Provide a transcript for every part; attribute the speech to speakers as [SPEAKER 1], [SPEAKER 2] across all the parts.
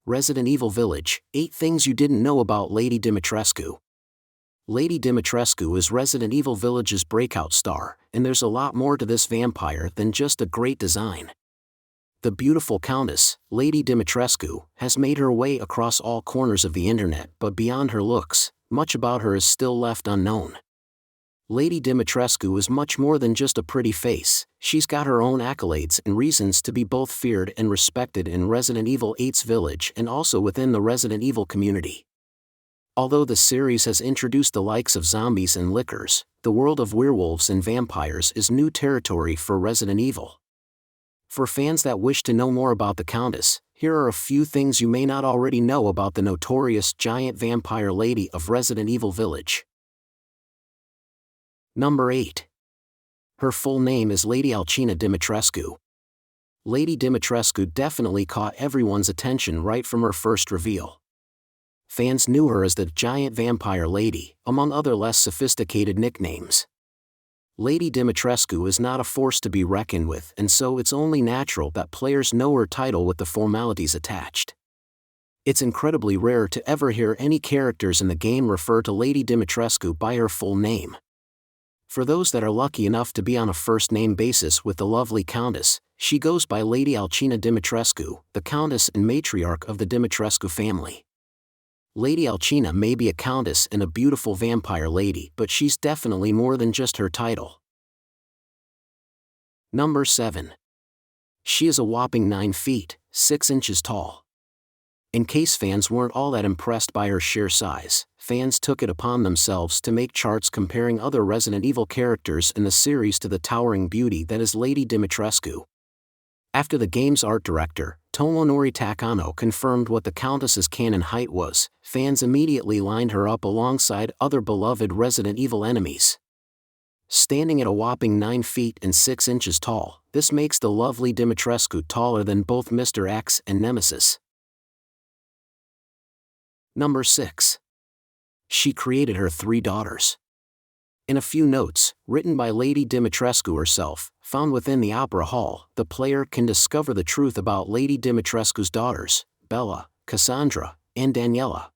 [SPEAKER 1] Resident Evil Village, 8 Things You Didn't Know About Lady Dimitrescu. Lady Dimitrescu is Resident Evil Village's breakout star, and there's a lot more to this vampire than just a great design. The beautiful Countess, Lady Dimitrescu, has made her way across all corners of the internet, but beyond her looks, much about her is still left unknown. Lady Dimitrescu is much more than just a pretty face. She's got her own accolades and reasons to be both feared and respected in Resident Evil 8's Village and also within the Resident Evil community. Although the series has introduced the likes of zombies and lickers, the world of werewolves and vampires is new territory for Resident Evil. For fans that wish to know more about the Countess, here are a few things you may not already know about the notorious giant vampire lady of Resident Evil Village. Number 8. Her full name is Lady Alcina Dimitrescu. Lady Dimitrescu definitely caught everyone's attention right from her first reveal. Fans knew her as the giant vampire lady, among other less sophisticated nicknames. Lady Dimitrescu is not a force to be reckoned with, and so it's only natural that players know her title with the formalities attached. It's incredibly rare to ever hear any characters in the game refer to Lady Dimitrescu by her full name. For those that are lucky enough to be on a first-name basis with the lovely Countess, she goes by Lady Alcina Dimitrescu, the Countess and matriarch of the Dimitrescu family. Lady Alcina may be a countess and a beautiful vampire lady, but she's definitely more than just her title. Number 7. She is a whopping 9 feet, 6 inches tall. In case fans weren't all that impressed by her sheer size, fans took it upon themselves to make charts comparing other Resident Evil characters in the series to the towering beauty that is Lady Dimitrescu. After the game's art director, Tomonori Takano, confirmed what the Countess's canon height was, fans immediately lined her up alongside other beloved Resident Evil enemies. Standing at a whopping 9 feet and 6 inches tall, this makes the lovely Dimitrescu taller than both Mr. X and Nemesis. Number 6. She created her 3 daughters. In a few notes, written by Lady Dimitrescu herself, found within the Opera Hall, the player can discover the truth about Lady Dimitrescu's daughters, Bella, Cassandra, and Daniela.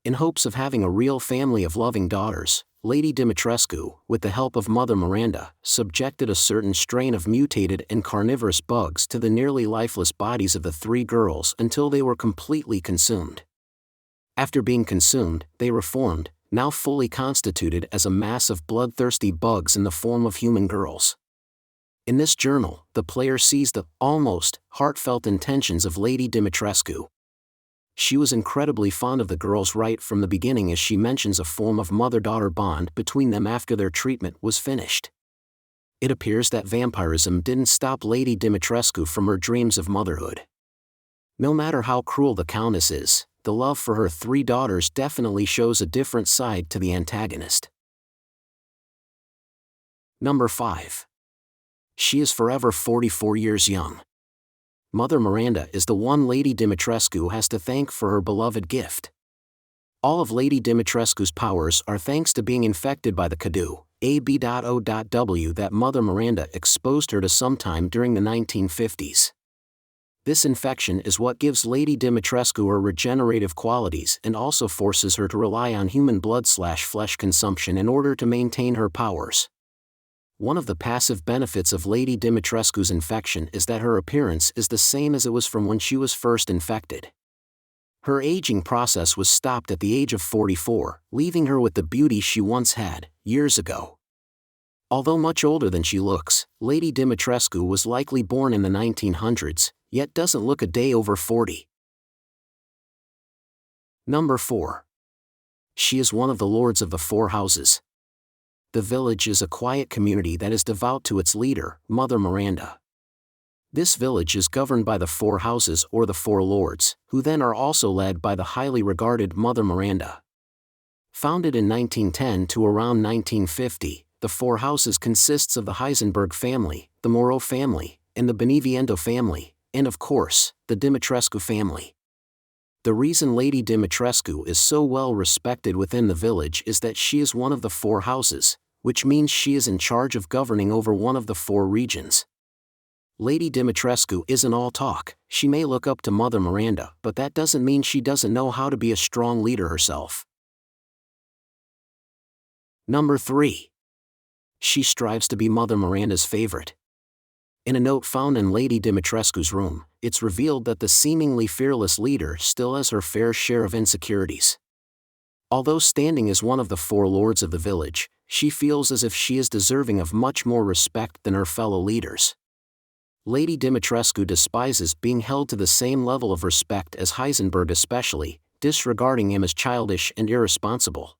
[SPEAKER 1] In hopes of having a real family of loving daughters, Lady Dimitrescu, with the help of Mother Miranda, subjected a certain strain of mutated and carnivorous bugs to the nearly lifeless bodies of the 3 girls until they were completely consumed. After being consumed, they reformed, now fully constituted as a mass of bloodthirsty bugs in the form of human girls. In this journal, the player sees the, almost, heartfelt intentions of Lady Dimitrescu. She was incredibly fond of the girls right from the beginning, as she mentions a form of mother-daughter bond between them after their treatment was finished. It appears that vampirism didn't stop Lady Dimitrescu from her dreams of motherhood. No matter how cruel the Countess is, the love for her 3 daughters definitely shows a different side to the antagonist. Number 5. She is forever 44 years young. Mother Miranda is the one Lady Dimitrescu has to thank for her beloved gift. All of Lady Dimitrescu's powers are thanks to being infected by the Cadu, AB.O.W, that Mother Miranda exposed her to sometime during the 1950s. This infection is what gives Lady Dimitrescu her regenerative qualities and also forces her to rely on human blood/flesh consumption in order to maintain her powers. One of the passive benefits of Lady Dimitrescu's infection is that her appearance is the same as it was from when she was first infected. Her aging process was stopped at the age of 44, leaving her with the beauty she once had, years ago. Although much older than she looks, Lady Dimitrescu was likely born in the 1900s, yet doesn't look a day over 40. Number 4. She is one of the lords of the 4 houses. The village is a quiet community that is devout to its leader, Mother Miranda. This village is governed by the 4 houses or the 4 lords, who then are also led by the highly regarded Mother Miranda. Founded in 1910 to around 1950, the 4 houses consists of the Heisenberg family, the Moreau family, and the Beneviento family, and of course, the Dimitrescu family. The reason Lady Dimitrescu is so well respected within the village is that she is one of the 4 houses, which means she is in charge of governing over one of the 4 regions. Lady Dimitrescu isn't all talk. She may look up to Mother Miranda, but that doesn't mean she doesn't know how to be a strong leader herself. Number 3. She strives to be Mother Miranda's favorite. In a note found in Lady Dimitrescu's room, it's revealed that the seemingly fearless leader still has her fair share of insecurities. Although standing as one of the 4 lords of the village, she feels as if she is deserving of much more respect than her fellow leaders. Lady Dimitrescu despises being held to the same level of respect as Heisenberg, especially, disregarding him as childish and irresponsible.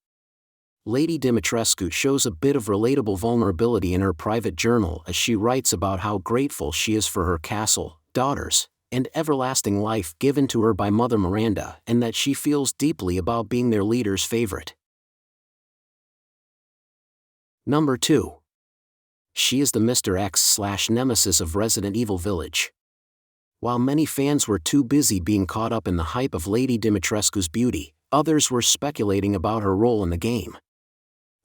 [SPEAKER 1] Lady Dimitrescu shows a bit of relatable vulnerability in her private journal as she writes about how grateful she is for her castle, daughters, and everlasting life given to her by Mother Miranda, and that she feels deeply about being their leader's favorite. Number 2. She is the Mr. X/nemesis of Resident Evil Village. While many fans were too busy being caught up in the hype of Lady Dimitrescu's beauty, others were speculating about her role in the game.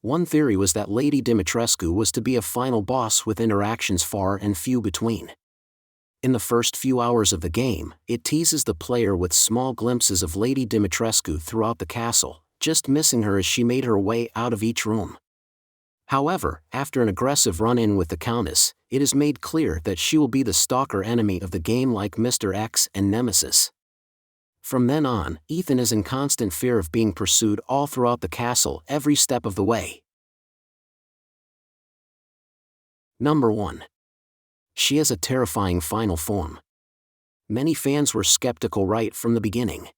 [SPEAKER 1] One theory was that Lady Dimitrescu was to be a final boss with interactions far and few between. In the first few hours of the game, it teases the player with small glimpses of Lady Dimitrescu throughout the castle, just missing her as she made her way out of each room. However, after an aggressive run-in with the Countess, it is made clear that she will be the stalker enemy of the game like Mr. X and Nemesis. From then on, Ethan is in constant fear of being pursued all throughout the castle every step of the way. Number 1. She has a terrifying final form. Many fans were skeptical right from the beginning.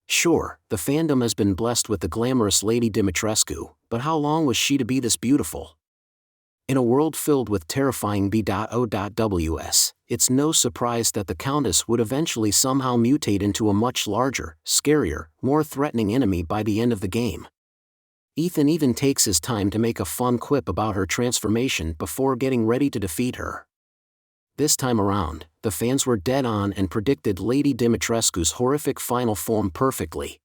[SPEAKER 1] Sure, the fandom has been blessed with the glamorous Lady Dimitrescu, but how long was she to be this beautiful? In a world filled with terrifying B.O.Ws, it's no surprise that the Countess would eventually somehow mutate into a much larger, scarier, more threatening enemy by the end of the game. Ethan even takes his time to make a fun quip about her transformation before getting ready to defeat her. This time around, the fans were dead on and predicted Lady Dimitrescu's horrific final form perfectly.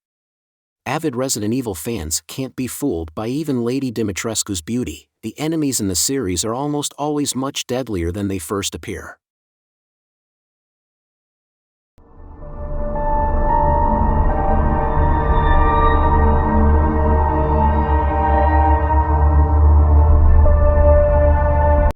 [SPEAKER 1] Avid Resident Evil fans can't be fooled by even Lady Dimitrescu's beauty. The enemies in the series are almost always much deadlier than they first appear.